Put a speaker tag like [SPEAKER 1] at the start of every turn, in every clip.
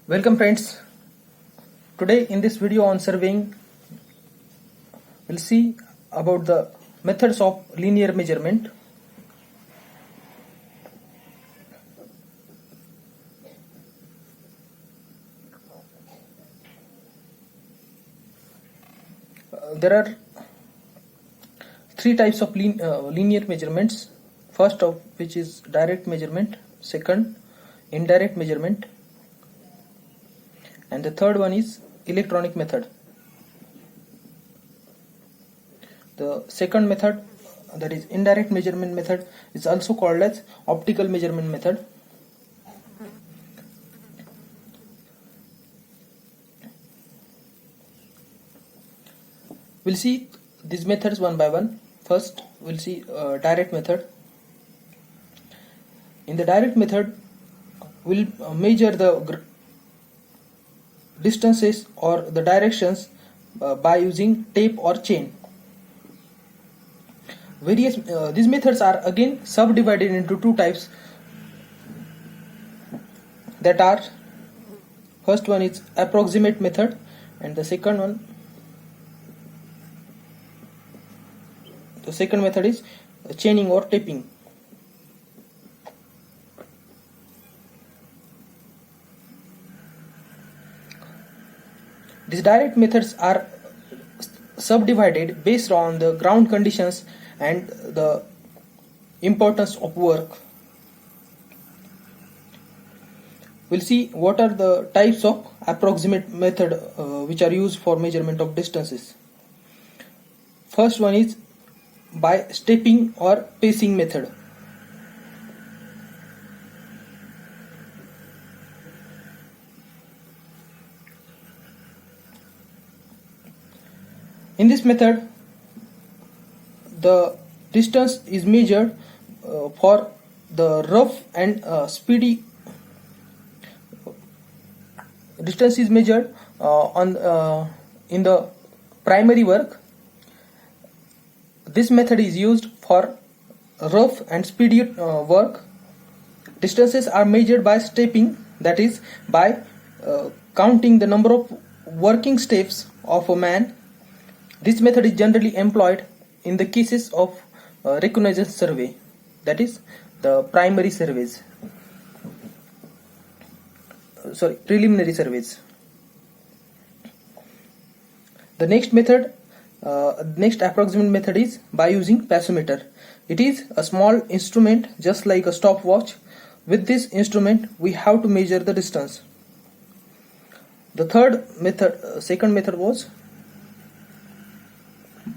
[SPEAKER 1] Welcome friends. Today in this video on surveying we'll see about the methods of linear measurement. There are three types of linear measurements. First of which is direct measurement, second indirect measurement, and the third one is electronic method. The second method, that is indirect measurement method, is also called as optical measurement method. We'll see these methods one by one. First we'll see direct method. In the direct method we'll measure the distances or the directions by using tape or chain. These methods are again subdivided into two types, that are, first one is approximate method and the second method is chaining or taping. These direct methods are subdivided based on the ground conditions and the importance of work. We'll see what are the types of approximate method which are used for measurement of distances. First one is by stepping or pacing method. In this method, the distance is measured for the rough and speedy. Distance is measured in the primary work. This method is used for rough and speedy work. Distances are measured by stepping, that is by counting the number of working steps of a man. This method is generally employed in the cases of reconnaissance survey, that is the preliminary surveys. The next approximate method is by using paciometer. It is a small instrument just like a stopwatch. With this instrument we have to measure the distance. The second method was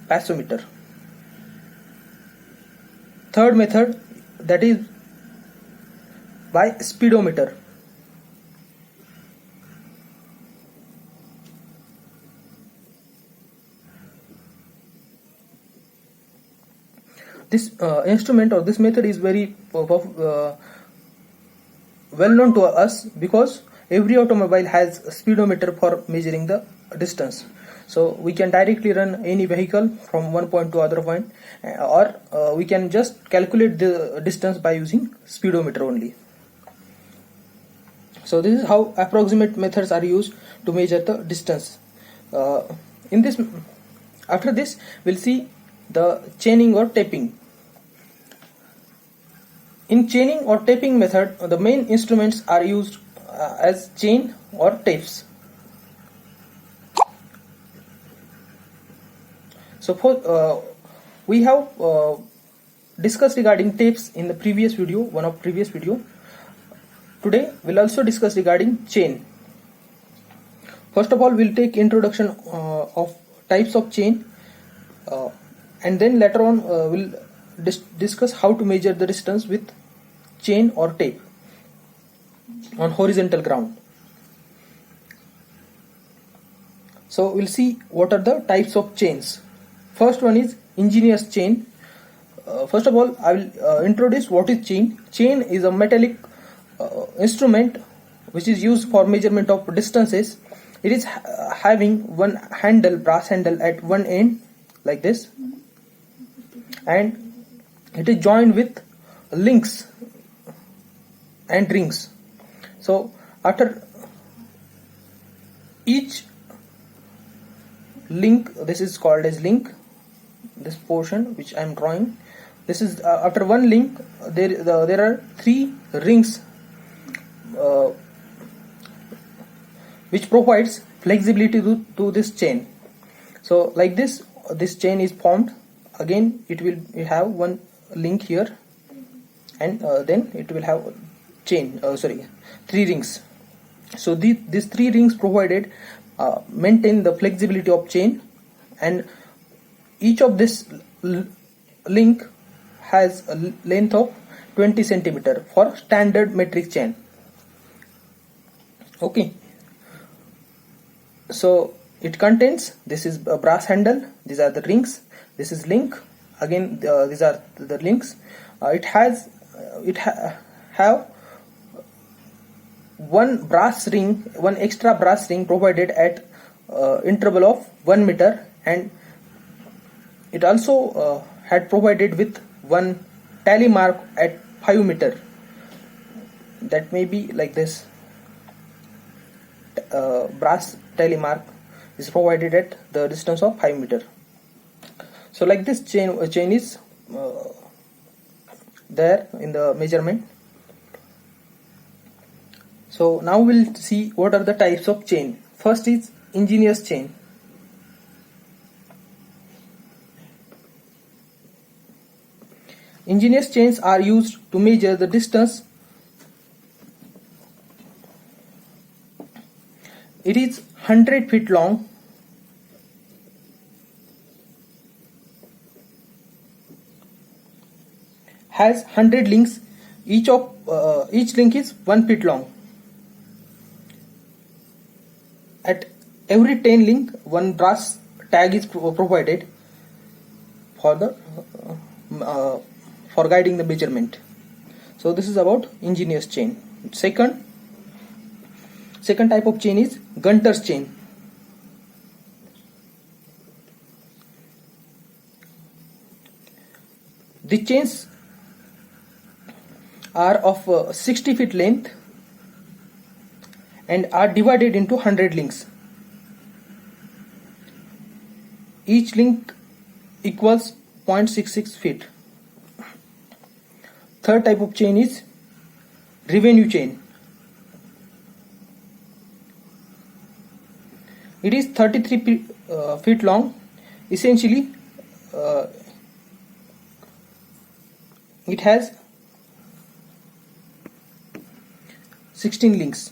[SPEAKER 1] paciometer. Third method, that is by speedometer. This instrument or this method is very well known to us because every automobile has a speedometer for measuring the distance. So we can directly run any vehicle from one point to other point, or we can just calculate the distance by using speedometer only. So this is how approximate methods are used to measure the distance. After this we'll see the chaining or taping. In chaining or taping method, the main instruments are used as chain or tapes. So we have discussed regarding tapes in the previous video, Today we'll also discuss regarding chain. First of all, we'll take introduction of types of chain, and then later on we'll discuss how to measure the distance with chain or tape on horizontal ground. So we'll see what are the types of chains. First one is ingenious chain. First of all, I will introduce what is chain. Chain is a metallic instrument which is used for measurement of distances. It is having one handle, brass handle at one end like this, and it is joined with links and rings. So after each link, this is called as link, this portion which I am drawing, this is after one link there are three rings which provides flexibility to this chain. So like this chain is formed. Again it will have one link here, and then it will have chain three rings. So these three rings provided maintain the flexibility of chain, and each of this link has a length of 20 centimeter for standard metric chain. Okay, so it contains, this is a brass handle, these are the rings, this is link, again these are the links. It have one extra brass ring provided at interval of 1 meter, and it also had provided with one tally mark at 5 meter. That may be like this, brass tally mark is provided at the distance of 5 meter. So like this chain is there in the measurement. So now we'll see what are the types of chain. First is ingenious chain. Ingenious chains are used to measure the distance. It is 100 feet long, has 100 links, each link is 1 feet long. At every 10 link, one brass tag is provided for the for guiding the measurement. So this is about ingenious chain. Second type of chain is Gunter's chain. The chains are of 60 feet length and are divided into 100 links. Each link equals 0.66 feet. Third type of chain is revenue chain. It is 33 feet long. Essentially, it has 16 links.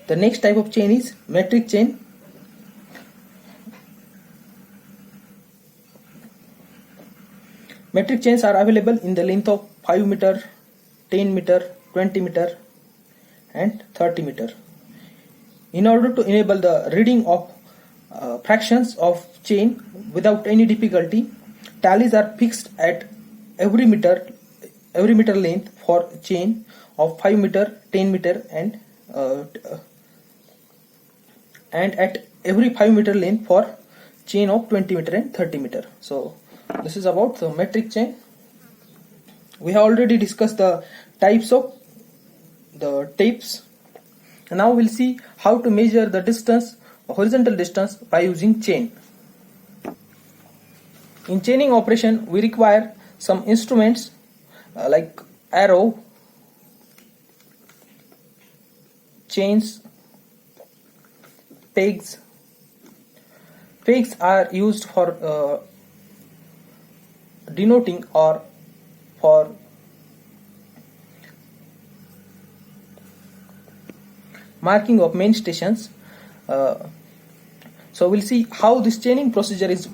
[SPEAKER 1] The next type of chain is metric chain. Metric chains are available in the length of 5 meter, 10 meter, 20 meter and 30 meter. In order to enable the reading of fractions of chain without any difficulty, tallies are fixed at every meter length for chain of 5 meter, 10 meter and at every 5 meter length for chain of 20 meter and 30 meter. So this is about the metric chain. We have already discussed the types of the tapes. Now we'll see how to measure the distance, horizontal distance, by using chain. In chaining operation, we require some instruments like arrow, chains, pegs. Pegs are used for denoting or for marking of main stations. So we'll see how this chaining procedure is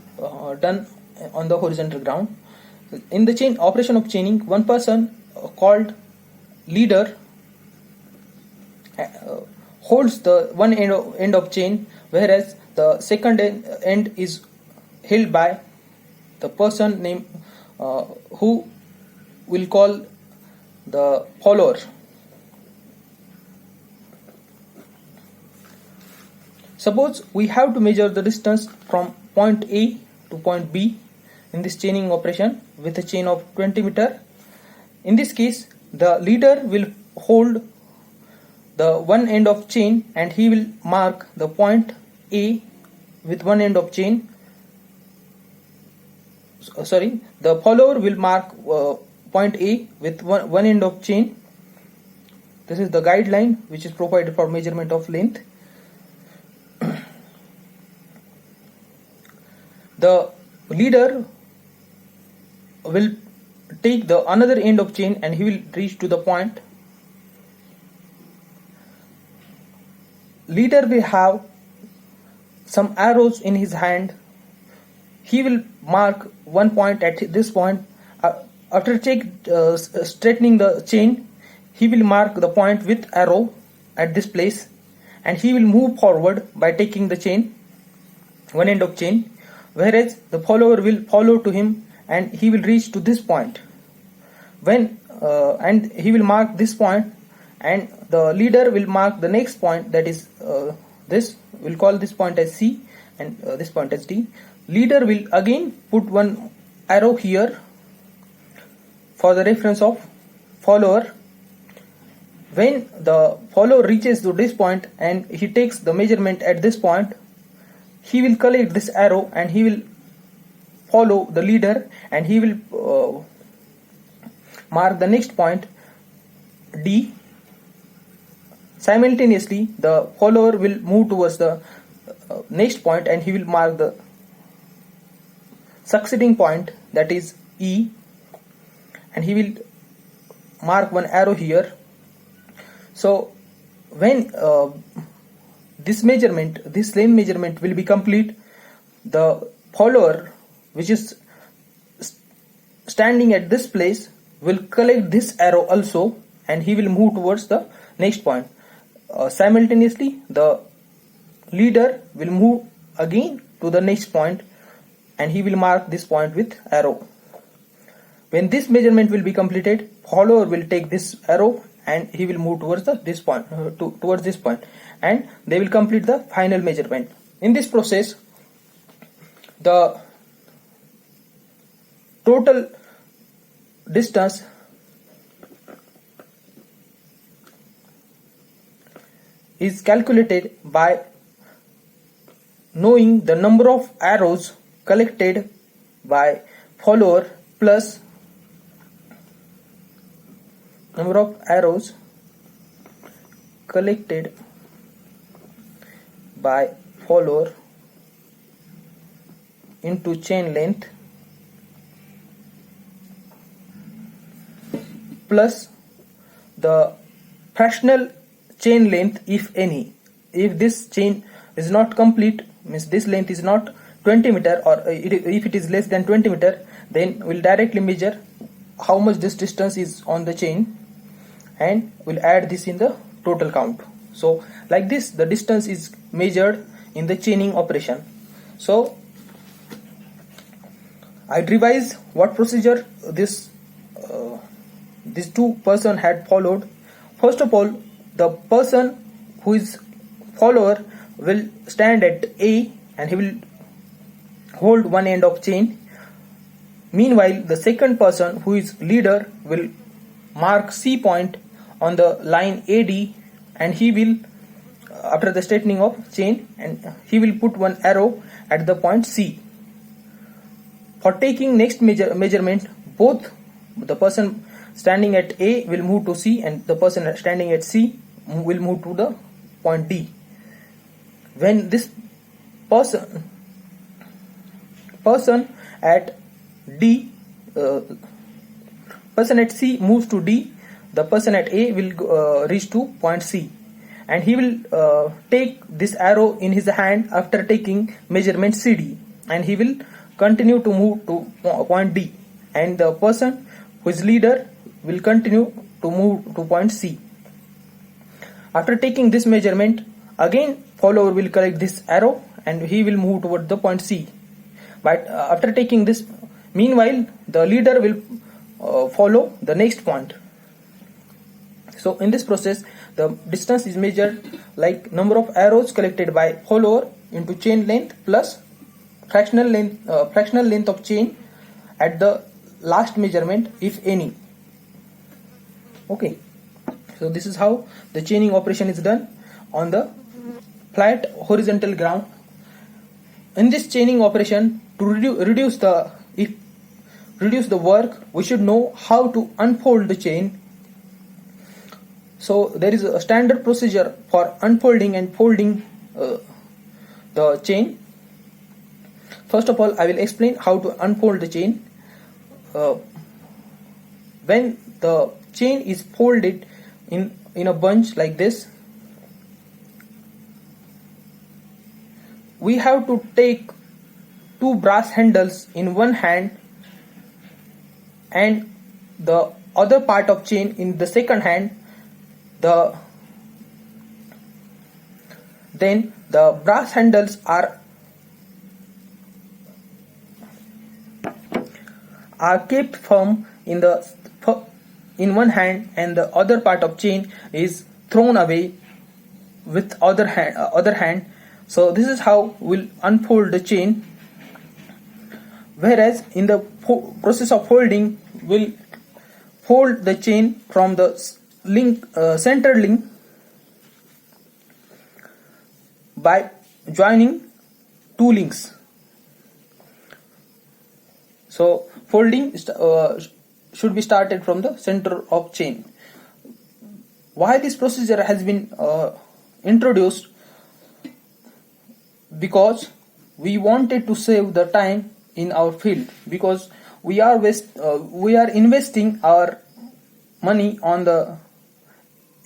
[SPEAKER 1] done on the horizontal ground. In the chain operation of chaining, one person called leader holds the one end of chain, whereas the second end is held by the person named who will call the follower. Suppose we have to measure the distance from point A to point B in this chaining operation with a chain of 20 meter. In this case, the leader will hold the one end of chain and he will mark the point A with one end of chain. The follower will mark point A with one end of chain. This is the guideline which is provided for measurement of length. The leader will take the another end of chain and he will reach to the point. Leader will have some arrows in his hand. He will mark one point at this point. After straightening the chain, he will mark the point with arrow at this place, and he will move forward by taking the chain, one end of chain, whereas the follower will follow to him and he will reach to this point. And he will mark this point, and the leader will mark the next point, that is this. We'll call this point as C and this point as D. Leader will again put one arrow here for the reference of follower. When the follower reaches to this point and he takes the measurement at this point, he will collect this arrow and he will follow the leader and he will mark the next point D. Simultaneously, the follower will move towards the next point and he will mark the succeeding point, that is E, and he will mark one arrow here. So when this length measurement will be complete, the follower which is standing at this place will collect this arrow also and he will move towards the next point. Simultaneously, the leader will move again to the next point and he will mark this point with arrow. When this measurement will be completed, follower will take this arrow and he will move towards this point, and they will complete the final measurement. In this process, the total distance is calculated by knowing the number of arrows collected by follower plus number of arrows collected by follower into chain length plus the fractional chain length, if any. If this chain is not complete, means this length is not 20 meter, or if it is less than 20 meter, then we'll directly measure how much this distance is on the chain and we'll add this in the total count. So like this, the distance is measured in the chaining operation. So I'd revise what procedure these two person had followed. First of all, the person who is follower will stand at A and he will hold one end of chain. Meanwhile, the second person who is leader will mark C point on the line AD and he will, after the straightening of chain, and he will put one arrow at the point C. For taking next measurement, both the person standing at A will move to C and the person standing at C will move to the point D. When this person at D, person at C moves to D, the person at A will reach to point C, and he will take this arrow in his hand after taking measurement CD, and he will continue to move to point D, and the person who is leader will continue to move to point C. After taking this measurement, again follower will collect this arrow and he will move toward the point C. But after taking this, meanwhile the leader will follow the next point. So in this process, the distance is measured like number of arrows collected by follower into chain length plus fractional length of chain at the last measurement, if any. Okay. So this is how the chaining operation is done on the flat horizontal ground. In this chaining operation, to reduce the work, we should know how to unfold the chain. So there is a standard procedure for unfolding and folding the chain. First of all, I will explain how to unfold the chain. When the chain is folded in a bunch like this, we have to take two brass handles in one hand and the other part of chain in the second hand. Then the brass handles are kept firm in one hand, and the other part of chain is thrown away with other hand. So this is how we'll unfold the chain. Whereas in the process of folding, we'll fold the chain from the center link by joining two links. So folding should be started from the center of chain. Why this procedure has been introduced? Because we wanted to save the time in our field, because we are investing our money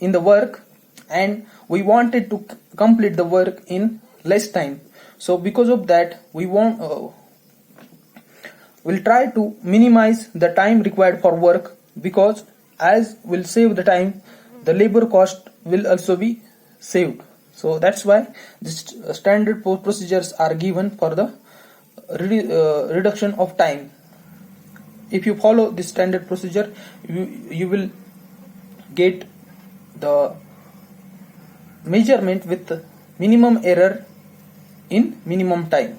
[SPEAKER 1] in the work, and we wanted to complete the work in less time. So because of that, we'll try to minimize the time required for work, because as we'll save the time, the labor cost will also be saved. So that's why this standard procedures are given for the reduction of time. If you follow this standard procedure, you will get the measurement with minimum error in minimum time.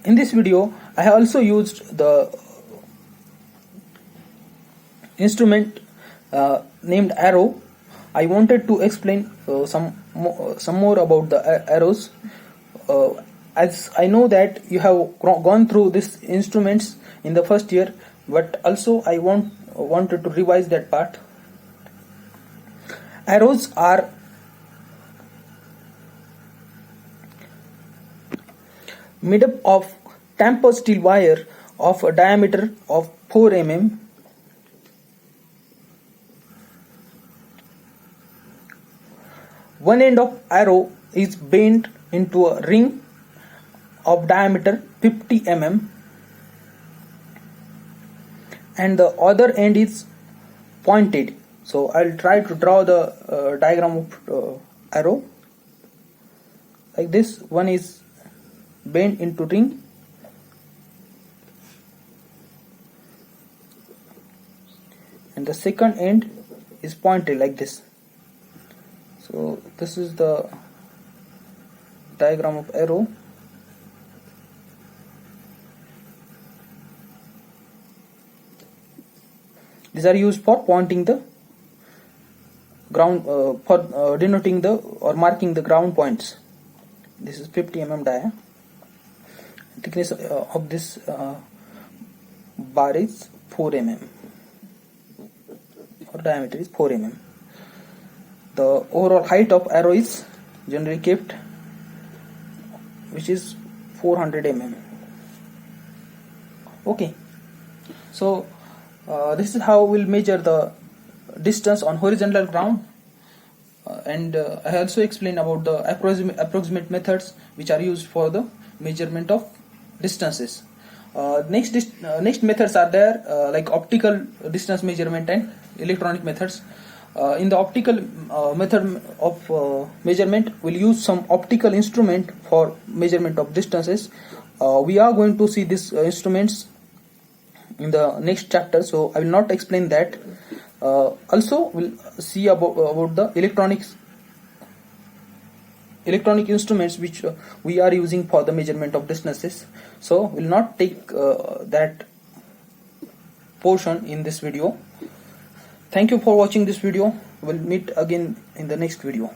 [SPEAKER 1] In this video, I have also used the instrument named arrow. I wanted to explain some more about the arrows. As I know that you have gone through these instruments in the first year, but also I wanted to revise that part. Arrows are made up of taper steel wire of a diameter of 4 mm. One end of arrow is bent into a ring of diameter 50 mm, and the other end is pointed. So I'll try to draw the diagram of arrow like this. One is bent into ring, and the second end is pointed like this. So this is the diagram of arrow. These are used for pointing the ground, for denoting or marking the ground points. This is 50 mm dia. Thickness of this bar is 4 mm, or diameter is 4 mm. The overall height of arrow is generally kept, which is 400 mm. Okay, so this is how we'll measure the distance on horizontal ground, and I also explained about the approximate methods which are used for the measurement of distances. Next methods are there, like optical distance measurement and electronic methods. In the optical method of measurement, we'll use some optical instrument for measurement of distances. We are going to see these instruments in the next chapter, so I will not explain that. Also, we'll see about the electronic instruments which we are using for the measurement of distances. So we'll not take that portion in this video. Thank you for watching this video. We'll meet again in the next video.